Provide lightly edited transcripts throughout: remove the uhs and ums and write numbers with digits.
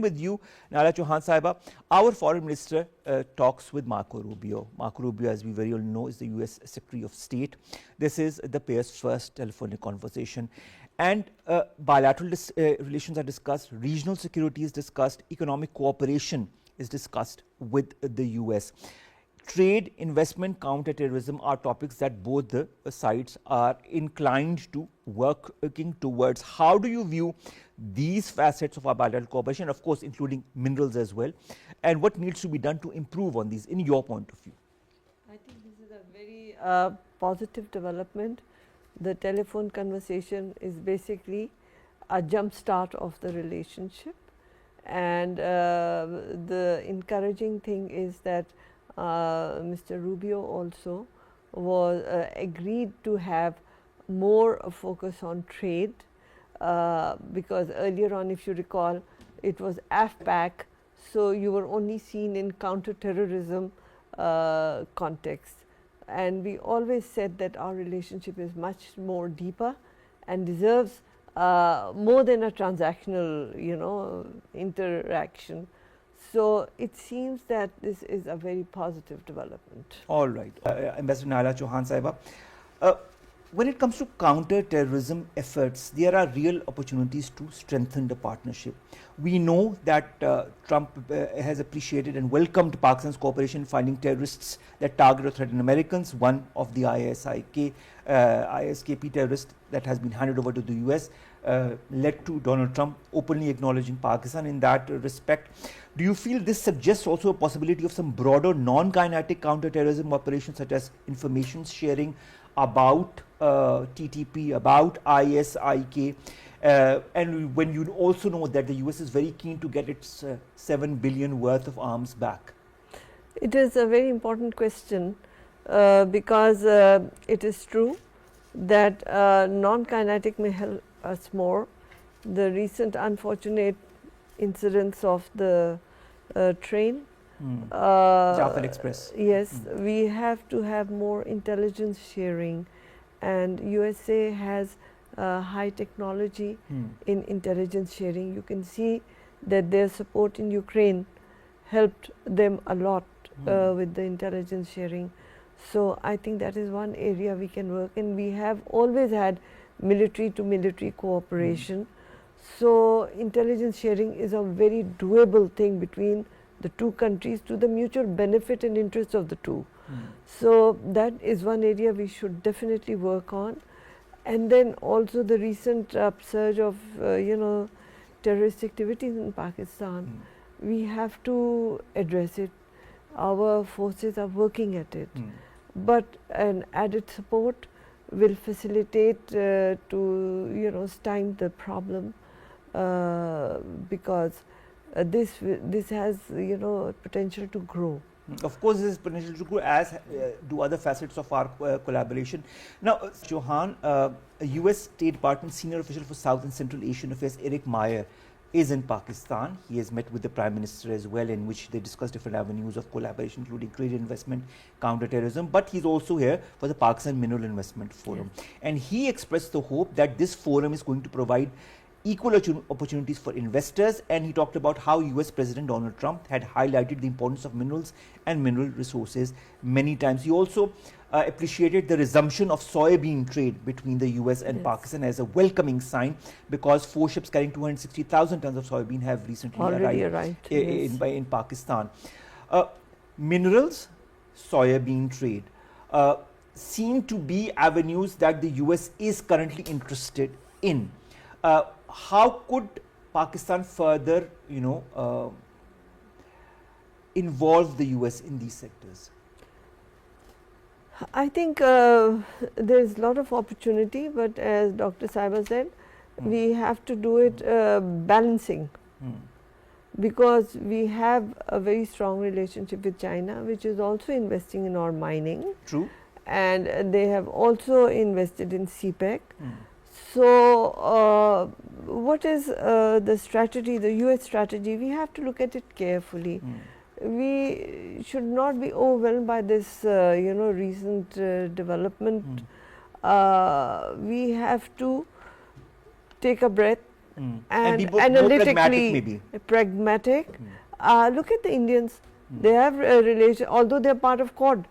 With you, Naela Chohan Saiba, our foreign minister talks with Marco Rubio. Marco Rubio, as we very well know, is the US Secretary of State. This is the pair's first telephonic conversation. And bilateral relations are discussed, regional security is discussed, economic cooperation is discussed with the US. Trade, investment, counterterrorism are topics that both the sides are inclined to working towards. How do you view these facets of our bilateral cooperation, of course including minerals as well, and what needs to be done to improve on these in your point of view? I think this is a very positive development. The telephone conversation is basically a jump start of the relationship, and the encouraging thing is that Mr. Rubio also was agreed to have more focus on trade, because earlier on, if you recall, it was AFPAC, so you were only seen in counterterrorism context. And we always said that our relationship is much more deeper and deserves more than a transactional, interaction. So it seems that this is a very positive development. All right, Ambassador Naela Chohan Saiba. When it comes to counter-terrorism efforts, there are real opportunities to strengthen the partnership. We know that Trump has appreciated and welcomed Pakistan's cooperation in finding terrorists that target or threaten Americans. One of the ISKP terrorists that has been handed over to the US led to Donald Trump openly acknowledging Pakistan in that respect. Do you feel this suggests also a possibility of some broader non-kinetic counter-terrorism operations, such as information sharing about TTP, about ISIK, and when you also know that the US is very keen to get its $7 billion worth of arms back? It is a very important question, because it is true that non-kinetic may help us more. The recent unfortunate incidents of the train, Jafar Express. Yes, we have to have more intelligence sharing, and USA has high technology in intelligence sharing. You can see that their support in Ukraine helped them a lot with the intelligence sharing. So I think that is one area we can work, and we have always had military to military cooperation. So intelligence sharing is a very doable thing between the two countries to the mutual benefit and interest of the two. So that is one area we should definitely work on. And then also the recent upsurge of terrorist activities in Pakistan, we have to address it. Our forces are working at it, but an added support will facilitate to stymie the problem, because this has potential to grow. Of course, this is potential to grow, as do other facets of our collaboration. Now, Chohan, a US State Department senior official for South and Central Asian Affairs, Eric Meyer, is in Pakistan. He has met with the Prime Minister as well, in which they discussed different avenues of collaboration, including trade, investment, counterterrorism. But he's also here for the Pakistan Mineral Investment Forum. Yes. And he expressed the hope that this forum is going to provide equal opportunities for investors, and he talked about how US President Donald Trump had highlighted the importance of minerals and mineral resources many times. He also appreciated the resumption of soybean trade between the US and Pakistan as a welcoming sign, because 4 ships carrying 260,000 tons of soybean have recently arrived in Pakistan. Minerals, soybean trade seem to be avenues that the US is currently interested in. How could Pakistan further, involve the US in these sectors? I think there is a lot of opportunity, but as Dr. Saiba said, we have to do it balancing, because we have a very strong relationship with China, which is also investing in our mining. True. And they have also invested in CPEC. So, what is the strategy, the US strategy? We have to look at it carefully. We should not be overwhelmed by this, recent development. We have to take a breath And be and more analytically pragmatic maybe. pragmatic. Look at the Indians. They have a relation, although they are part of Quad,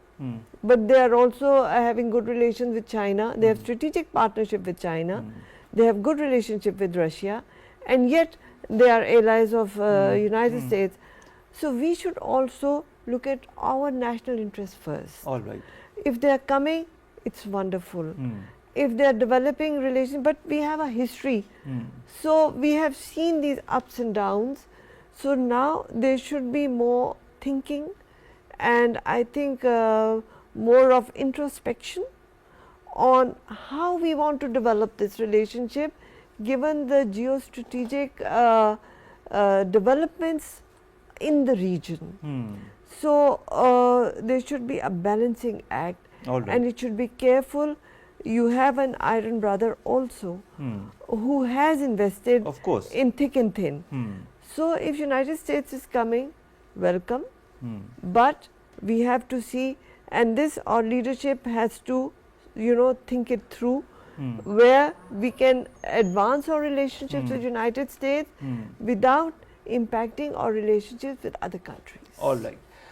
but they are also having good relations with China. They have strategic partnership with China. They have good relationship with Russia, and yet they are allies of United States. So we should also look at our national interest first. All right. If they are coming, it's wonderful. If they are developing relations, but we have a history. So we have seen these ups and downs. So now there should be more thinking, and I think more of introspection on how we want to develop this relationship given the geostrategic developments in the region. So there should be a balancing act, and it should be careful. You have an iron brother also who has invested Of course. in thick and thin. So if United States is coming, welcome, but we have to see, and this our leadership has to, think it through, where we can advance our relationships with United States without impacting our relationships with other countries. All right.